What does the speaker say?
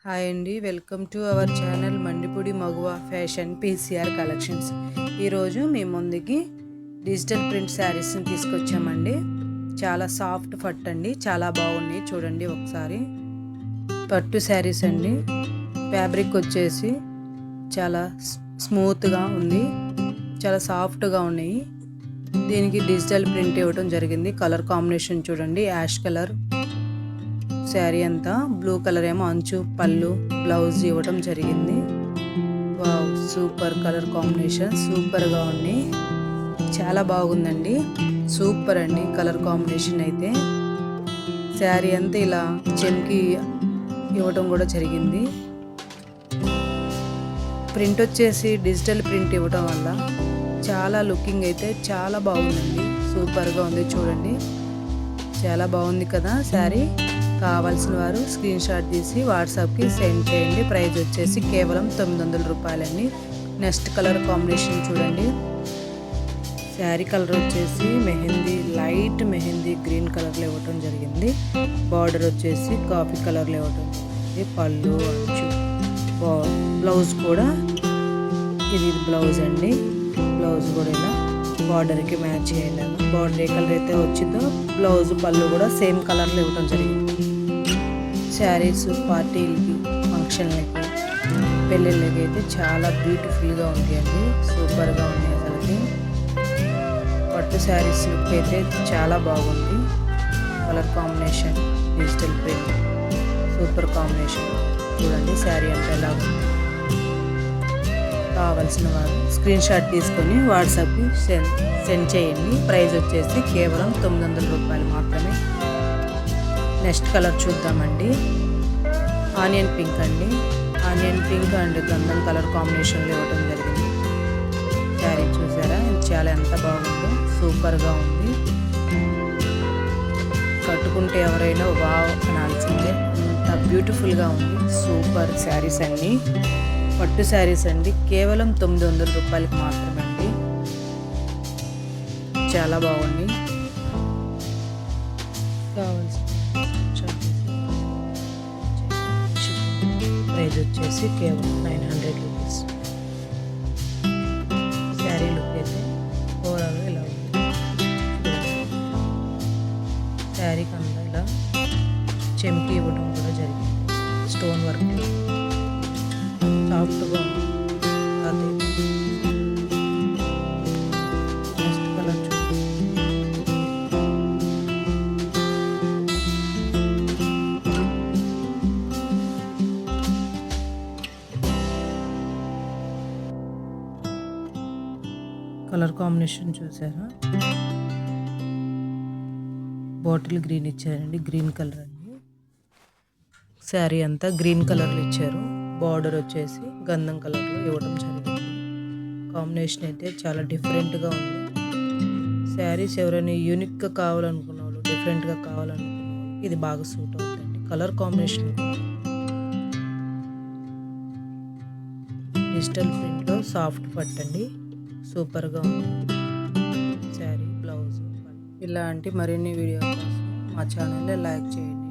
Hi అండి, welcome to our channel Mandipudi Maguva fashion PCR collections. ఈరోజు మీ ముందుకి డిజిటల్ ప్రింట్ శారీస్ని తీసుకొచ్చామండి. చాలా సాఫ్ట్ పట్టు అండి, చాలా బాగున్నాయి. చూడండి ఒకసారి. పట్టు శారీస్ అండి. ఫ్యాబ్రిక్ వచ్చేసి చాలా స్మూత్గా ఉంది, చాలా సాఫ్ట్గా ఉన్నాయి. దీనికి డిజిటల్ ప్రింట్ ఇవ్వడం జరిగింది. కలర్ కాంబినేషన్ చూడండి, యాష్ కలర్. శారీ అంతా బ్లూ కలర్ ఏమో అంచు, పళ్ళు, బ్లౌజ్ ఇవ్వడం జరిగింది. వావ్, సూపర్ కలర్ కాంబినేషన్, సూపర్గా ఉంది. చాలా బాగుందండి, సూపర్ అండి కలర్ కాంబినేషన్ అయితే. శారీ అంతా ఇలా చెమ్కి ఇవ్వడం కూడా జరిగింది. ప్రింట్ వచ్చేసి డిజిటల్ ప్రింట్ ఇవ్వడం వల్ల చాలా లుకింగ్ అయితే చాలా బాగుందండి, సూపర్గా ఉంది. చూడండి, చాలా బాగుంది కదా శారీ. కావాల్సిన వారు స్క్రీన్ షాట్ తీసి వాట్సాప్కి సెండ్ చేయండి. ప్రైస్ వచ్చేసి కేవలం 900 రూపాయలండి. నెక్స్ట్ కలర్ కాంబినేషన్ చూడండి. శారీ కలర్ వచ్చేసి మెహందీ, లైట్ మెహందీ గ్రీన్ కలర్లో ఇవ్వటం జరిగింది. బార్డర్ వచ్చేసి కాఫీ కలర్లో ఇవ్వటం జరిగింది. పళ్ళు, అంచు, బ్లౌజ్ కూడా ఇది బ్లౌజ్ అండి. బ్లౌజ్ కూడా ఇలా బార్డర్కి మ్యాచ్ చేయండి. బార్డర్ ఏ కలర్ అయితే వచ్చిందో బ్లౌజ్, పళ్ళు కూడా సేమ్ కలర్లో ఇవ్వడం జరిగింది. శారీస్ పార్టీలకి, ఫంక్షన్లకి, పెళ్ళిళ్ళకి అయితే చాలా బ్యూటిఫుల్గా ఉంటాయండి, సూపర్గా ఉన్నాయి. అసలుకి పట్టు శారీస్ లుక్ అయితే చాలా బాగుంది. Colour combination, digital print, super combination. చూడండి శారీ అంటే ఎలా ఉంది. కావాల్సిన వారు స్క్రీన్ షాట్ తీసుకొని వాట్సాప్కి సెండ్ చేయండి. ప్రైస్ వచ్చేసి కేవలం 900 రూపాయలు మాత్రమే. నెక్స్ట్ కలర్ చూద్దామండి. ఆనియన్ పింక్ అండి. ఆనియన్ పింక్ అండ్ గంధం కలర్ కాంబినేషన్లో ఇవ్వడం జరిగింది. శారీ చూసారా చాలా ఎంత బాగుందో, సూపర్గా ఉంది. కట్టుకుంటే ఎవరైనా వావ్ అనాల్సిందే, అంత బ్యూటిఫుల్గా ఉంది. సూపర్ శారీస్ అండి, పట్టు శారీస్ అండి. కేవలం 900 రూపాయలకి మాత్రమే అండి. చాలా బాగుంది. కావాల్సిన ప్రైజ్ వచ్చేసి కేవలం 900 రూపీస్. శారీ లుక్ అయితే ఓవరాల్ ఇలా ఉంది. శారీ కన్నా ఇలా చెంకి ఇవ్వడం కూడా జరిగింది. స్టోన్ వర్క్ సాఫ్ట్గా ఉంది. అదే నెక్స్ట్ కలర్ చూడండి. కలర్ కాంబినేషన్ చూసారా, బాటిల్ గ్రీన్ ఇచ్చారండి, గ్రీన్ కలర్ అండి. శారీ అంతా గ్రీన్ కలర్లో ఇచ్చారు. బార్డర్ వచ్చేసి గంధం కలర్లో ఇవ్వడం జరిగింది. కాంబినేషన్ అయితే చాలా డిఫరెంట్గా ఉంది. శారీస్ ఎవరైనా యూనిక్గా కావాలనుకున్న వాళ్ళు, డిఫరెంట్గా కావాలనుకున్న వాళ్ళకి ఇది బాగా సూట్ అవుతుంది. కలర్ కాంబినేషన్ డిజిటల్ ప్రింట్లో సాఫ్ట్ పట్టండి, సూపర్గా ఉంది. శారీ, బ్లౌజ్, ఇలాంటి మరిన్ని వీడియోస్ కోసం మా ఛానల్ని లైక్ చేయండి.